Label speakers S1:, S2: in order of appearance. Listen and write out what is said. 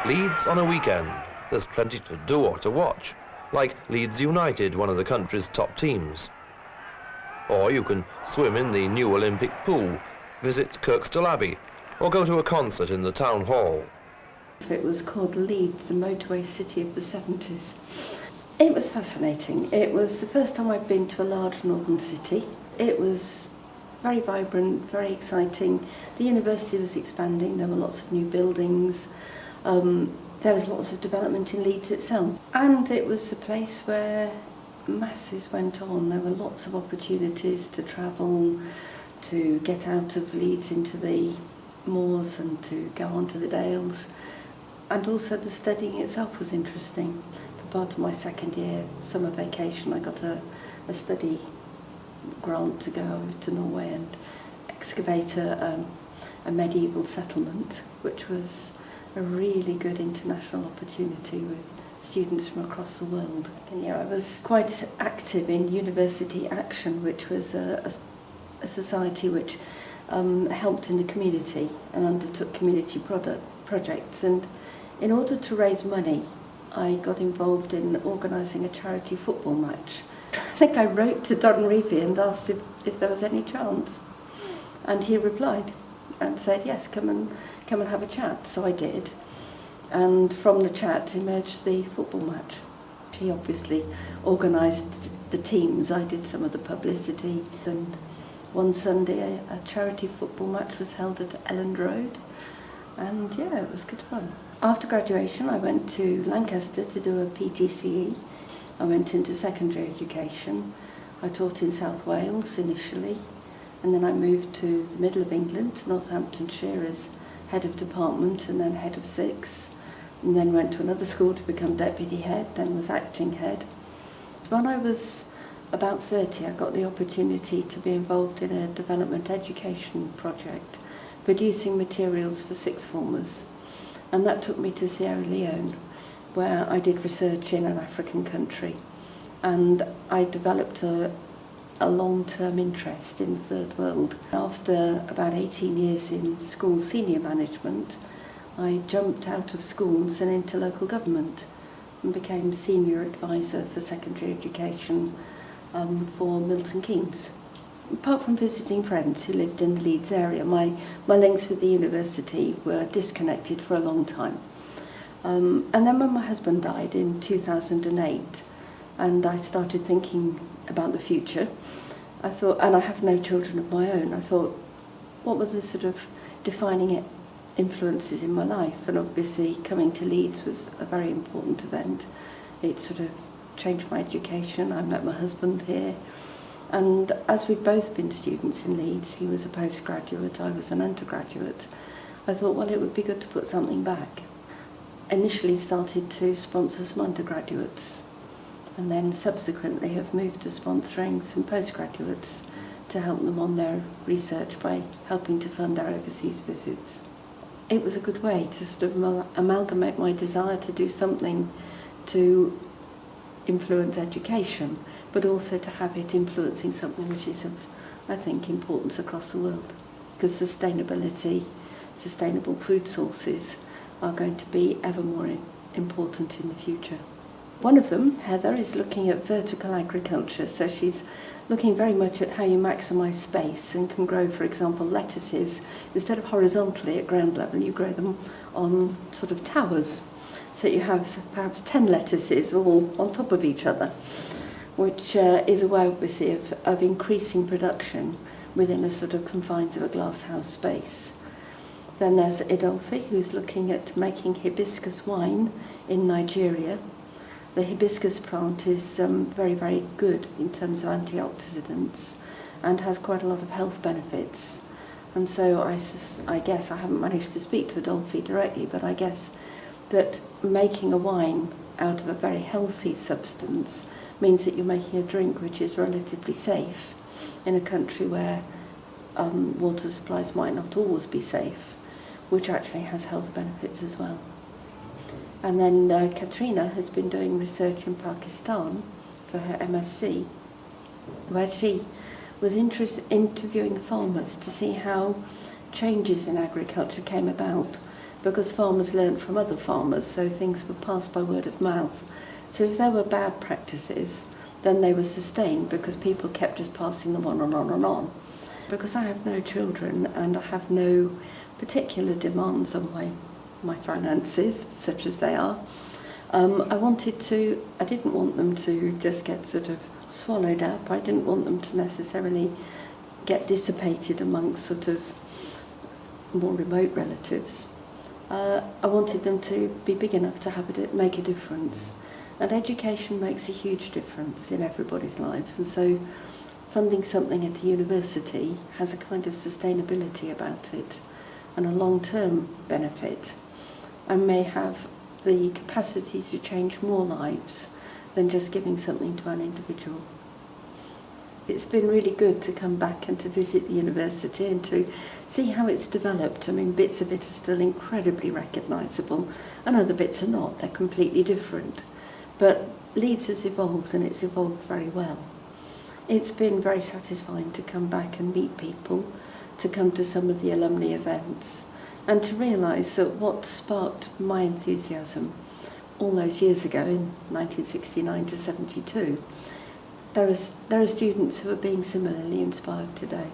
S1: Leeds on a weekend. There's plenty to do or to watch, like Leeds United, one of the country's top teams. Or you can swim in the new Olympic pool, visit Kirkstall Abbey, or go to a concert in the town hall.
S2: It was called Leeds, the motorway city of the 70s. It was fascinating. It was the first time I'd been to a large northern city. It was very vibrant, very exciting. The university was expanding, there were lots of new buildings. There was lots of development in Leeds itself. And it was a place where masses went on. There were lots of opportunities to travel, to get out of Leeds into the moors and to go on to the dales. And also the studying itself was interesting. For part of my second year summer vacation, I got a study grant to go to Norway and excavate a medieval settlement, which was a really good international opportunity with students from across the world. And yeah, I was quite active in University Action, which was a society which helped in the community and undertook community projects. And in order to raise money, I got involved in organising a charity football match. I think I wrote to Don Revie and asked if there was any chance. And he replied and said, yes, come and have a chat. So I did. And from the chat emerged the football match. He obviously organised the teams. I did some of the publicity. And one Sunday, a charity football match was held at Elland Road. And yeah, it was good fun. After graduation, I went to Lancaster to do a PGCE. I went into secondary education. I taught in South Wales initially, and then I moved to the middle of England, Northamptonshire, as head of department and then head of 6, and then went to another school to become deputy head, then was acting head. When I was about 30, I got the opportunity to be involved in a development education project, producing materials for sixth formers, and that took me to Sierra Leone, where I did research in an African country, and I developed a long-term interest in the third world. After about 18 years in school senior management, I jumped out of schools and into local government and became senior advisor for secondary education for Milton Keynes. Apart from visiting friends who lived in the Leeds area, my links with the university were disconnected for a long time. And then when my husband died in 2008, and I started thinking about the future, I thought, and I have no children of my own, I thought, what were the sort of defining influences in my life? And obviously coming to Leeds was a very important event. It sort of changed my education. I met my husband here. And as we'd both been students in Leeds, he was a postgraduate, I was an undergraduate, I thought, well, it would be good to put something back. Initially started to sponsor some undergraduates, and then subsequently have moved to sponsoring some postgraduates to help them on their research by helping to fund their overseas visits. It was a good way to sort of amalgamate my desire to do something to influence education, but also to have it influencing something which is of, I think, importance across the world. Because sustainability, sustainable food sources are going to be ever more important in the future. One of them, Heather, is looking at vertical agriculture, so she's looking very much at how you maximise space and can grow, for example, lettuces. Instead of horizontally at ground level, you grow them on sort of towers, so you have perhaps 10 lettuces all on top of each other, which is a way, obviously, of increasing production within a sort of confines of a glasshouse space. Then there's Idolfi, who's looking at making hibiscus wine in Nigeria. The hibiscus plant is very, very good in terms of antioxidants and has quite a lot of health benefits. And so I guess, I haven't managed to speak to Idolfi directly, but I guess that making a wine out of a very healthy substance means that you're making a drink which is relatively safe in a country where water supplies might not always be safe, which actually has health benefits as well. And then Katrina has been doing research in Pakistan for her MSc, where she was interviewing farmers to see how changes in agriculture came about because farmers learnt from other farmers, so things were passed by word of mouth. So if there were bad practices, then they were sustained because people kept just passing them on and on and on. Because I have no children and I have no particular demands on my finances, such as they are, I didn't want them to just get sort of swallowed up. I didn't want them to necessarily get dissipated amongst sort of more remote relatives. I wanted them to be big enough to make a difference. And education makes a huge difference in everybody's lives. And so funding something at a university has a kind of sustainability about it and a long-term benefit, and may have the capacity to change more lives than just giving something to an individual. It's been really good to come back and to visit the university and to see how it's developed. I mean, bits of it are still incredibly recognisable and other bits are not. They're completely different. But Leeds has evolved, and it's evolved very well. It's been very satisfying to come back and meet people, to come to some of the alumni events, and to realise that what sparked my enthusiasm all those years ago in 1969 to 72, there are students who are being similarly inspired today.